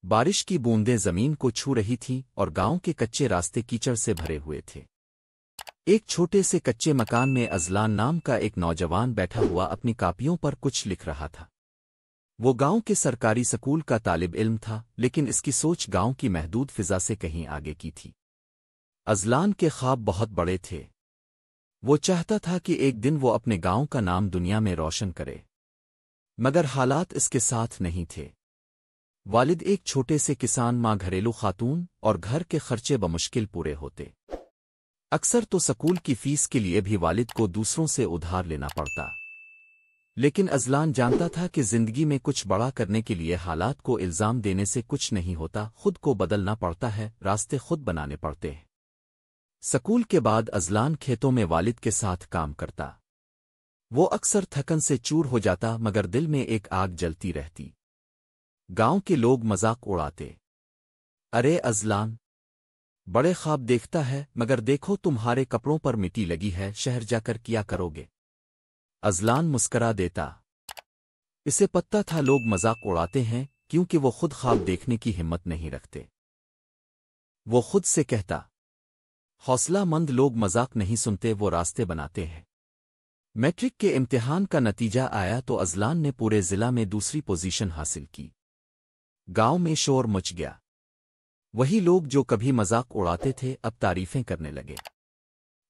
بارش کی بوندیں زمین کو چھو رہی تھیں اور گاؤں کے کچے راستے کیچڑ سے بھرے ہوئے تھے۔ ایک چھوٹے سے کچے مکان میں ازلان نام کا ایک نوجوان بیٹھا ہوا اپنی کاپیوں پر کچھ لکھ رہا تھا۔ وہ گاؤں کے سرکاری سکول کا طالب علم تھا، لیکن اس کی سوچ گاؤں کی محدود فضا سے کہیں آگے کی تھی۔ ازلان کے خواب بہت بڑے تھے۔ وہ چاہتا تھا کہ ایک دن وہ اپنے گاؤں کا نام دنیا میں روشن کرے، مگر حالات اس کے ساتھ نہیں تھے۔ والد ایک چھوٹے سے کسان، ماں گھریلو خاتون، اور گھر کے خرچے بمشکل پورے ہوتے۔ اکثر تو سکول کی فیس کے لیے بھی والد کو دوسروں سے ادھار لینا پڑتا۔ لیکن ازلان جانتا تھا کہ زندگی میں کچھ بڑا کرنے کے لیے حالات کو الزام دینے سے کچھ نہیں ہوتا، خود کو بدلنا پڑتا ہے، راستے خود بنانے پڑتے ہیں۔ سکول کے بعد ازلان کھیتوں میں والد کے ساتھ کام کرتا۔ وہ اکثر تھکن سے چور ہو جاتا، مگر دل میں ایک آگ جلتی رہتی۔ گاؤں کے لوگ مذاق اڑاتے، ارے ازلان بڑے خواب دیکھتا ہے، مگر دیکھو تمہارے کپڑوں پر مٹی لگی ہے، شہر جا کر کیا کرو گے؟ ازلان مسکرا دیتا۔ اسے پتہ تھا لوگ مذاق اڑاتے ہیں، کیونکہ وہ خود خواب دیکھنے کی ہمت نہیں رکھتے۔ وہ خود سے کہتا، حوصلہ مند لوگ مذاق نہیں سنتے، وہ راستے بناتے ہیں۔ میٹرک کے امتحان کا نتیجہ آیا تو ازلان نے پورے ضلع میں دوسری پوزیشن حاصل کی۔ گاؤں میں شور مچ گیا۔ وہی لوگ جو کبھی مذاق اڑاتے تھے اب تعریفیں کرنے لگے۔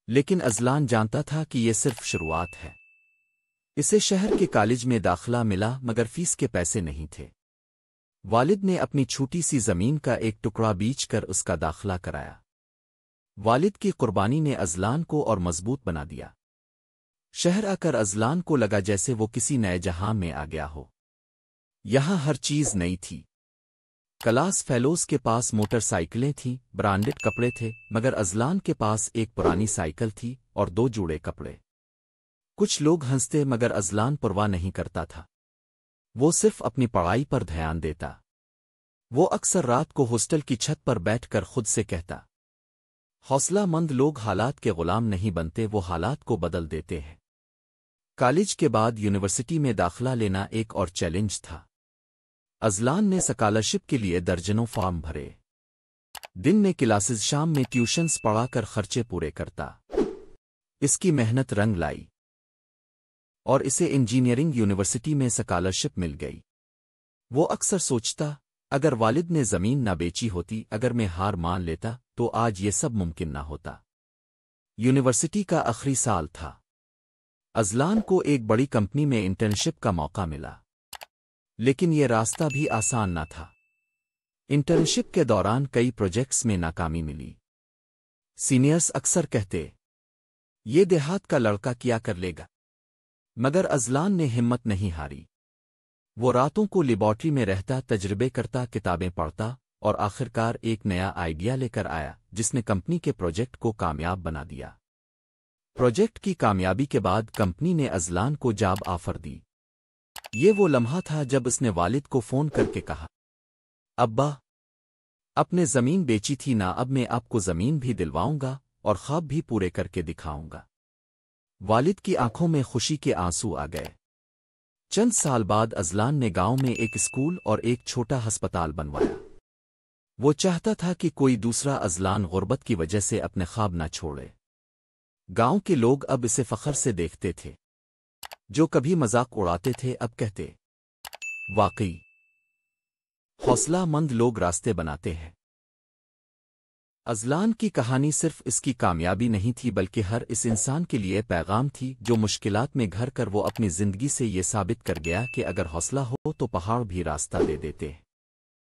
لیکن ازلان جانتا تھا کہ یہ صرف شروعات ہے۔ اسے شہر کے کالج میں داخلہ ملا، مگر فیس کے پیسے نہیں تھے۔ والد نے اپنی چھوٹی سی زمین کا ایک ٹکڑا بیچ کر اس کا داخلہ کرایا۔ والد کی قربانی نے ازلان کو اور مضبوط بنا دیا۔ شہر آ کر ازلان کو لگا جیسے وہ کسی نئے جہاں میں آ گیا ہو۔ یہاں ہر چیز نئی تھی۔ کلاس فیلوز کے پاس موٹر سائیکلیں تھیں، برانڈڈ کپڑے تھے، مگر ازلان کے پاس ایک پرانی سائیکل تھی اور 2 جوڑے کپڑے۔ کچھ لوگ ہنستے، مگر ازلان پرواہ نہیں کرتا تھا۔ وہ صرف اپنی پڑھائی پر دھیان دیتا۔ وہ اکثر رات کو ہاسٹل کی چھت پر بیٹھ کر خود سے کہتا، حوصلہ مند لوگ حالات کے غلام نہیں بنتے، وہ حالات کو بدل دیتے ہیں۔ کالج کے بعد یونیورسٹی میں داخلہ لینا ایک اور چیلنج تھا۔ ازلان نے سکالرشپ کے لیے درجنوں فارم بھرے۔ دن میں کلاسز، شام میں ٹیوشنز پڑھا کر خرچے پورے کرتا۔ اس کی محنت رنگ لائی اور اسے انجینئرنگ یونیورسٹی میں سکالرشپ مل گئی۔ وہ اکثر سوچتا، اگر والد نے زمین نہ بیچی ہوتی، اگر میں ہار مان لیتا تو آج یہ سب ممکن نہ ہوتا۔ یونیورسٹی کا آخری سال تھا۔ ازلان کو ایک بڑی کمپنی میں انٹرنشپ کا موقع ملا، لیکن یہ راستہ بھی آسان نہ تھا۔ انٹرنشپ کے دوران کئی پروجیکٹس میں ناکامی ملی۔ سینئرز اکثر کہتے، یہ دیہات کا لڑکا کیا کر لے گا، مگر ازلان نے ہمت نہیں ہاری۔ وہ راتوں کو لیبارٹری میں رہتا، تجربے کرتا، کتابیں پڑھتا، اور آخرکار ایک نیا آئیڈیا لے کر آیا جس نے کمپنی کے پروجیکٹ کو کامیاب بنا دیا۔ پروجیکٹ کی کامیابی کے بعد کمپنی نے ازلان کو جاب آفر دی۔ یہ وہ لمحہ تھا جب اس نے والد کو فون کر کے کہا، ابا، اپنے زمین بیچی تھی نا، اب میں آپ کو زمین بھی دلواؤں گا اور خواب بھی پورے کر کے دکھاؤں گا۔ والد کی آنکھوں میں خوشی کے آنسو آ گئے۔ چند سال بعد ازلان نے گاؤں میں ایک اسکول اور ایک چھوٹا ہسپتال بنوایا۔ وہ چاہتا تھا کہ کوئی دوسرا ازلان غربت کی وجہ سے اپنے خواب نہ چھوڑے۔ گاؤں کے لوگ اب اسے فخر سے دیکھتے تھے۔ جو کبھی مذاق اڑاتے تھے اب کہتے، واقعی حوصلہ مند لوگ راستے بناتے ہیں۔ ازلان کی کہانی صرف اس کی کامیابی نہیں تھی، بلکہ ہر اس انسان کے لیے پیغام تھی جو مشکلات میں گھر کر وہ اپنی زندگی سے یہ ثابت کر گیا کہ اگر حوصلہ ہو تو پہاڑ بھی راستہ دے دیتے ہیں۔